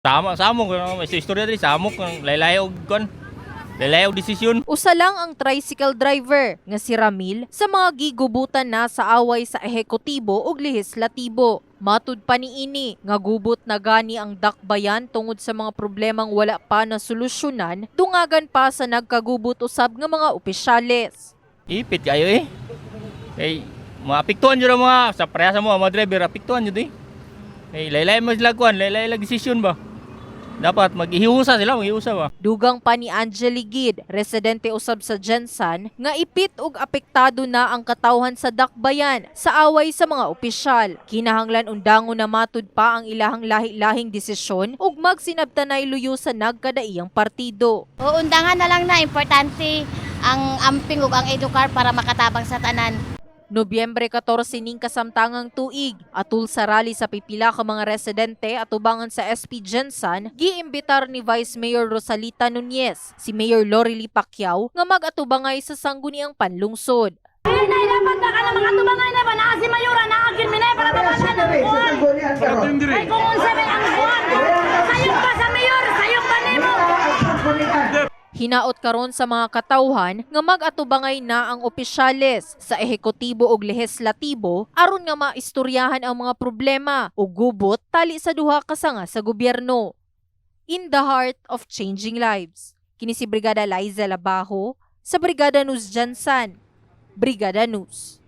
Samok may istorya diri samok laylay og kon. Laylay og desisyon. Usa lang ang tricycle driver nga si Ramil sa mga gigubutan na sa away sa ehekutibo ug lehislatibo. Matud pa niini nga gubot na gani ang dakbayan tungod sa mga problemang wala pa na solusyonan, dungagan pa sa nagkagubot usab nga mga opisyales. Ipit kayo eh. Kay maapektuhan jud mga sa pareha sa mga driver apektuhan jud eh. Kay laylay mo sila kuan, laylay lag desisyon ba. Dapat maghihusa sila, maghihusa ba. Dugang pa ni Angeli Gid, residente usab sa Jensan, nga ipit ug apektado na ang katawhan sa dakbayan sa away sa mga opisyal. Kinahanglan undangon na matud pa ang ilahang lahi-lahing desisyon ug magsinabtanay luyo sa nagkadaiyang partido. Undangan na lang na importante ang amping ug ang edukar para makatabang sa tanan. Nobyembre 14 ning kasamtangang tuig, atul sa rally sa pipila ka mga residente at ubangan sa SP Jensan, giimbitar ni Vice Mayor Rosalita Nunez si Mayor Lorely Pacquiao nga mag-atubangay sa sangguniang panlungsod. Ay, dapat na ka na makatubangay na ba? Naa si Mayura, naagin mi na para mabasan ng buwan. Ay, kung unsa may ang buwan. Sayong pa sa Mayor, sayong pa nimo. Hinaot karon sa mga katawhan nga mag-atubangay na ang opisyales sa ehekutibo ug lehislatibo aron nga maistoryahan ang mga problema ug gubot tali sa duha ka sanga sa gobyerno. In the heart of changing lives. Kini si Brigada Liza Labajo sa Brigada News Jansan. Brigada News.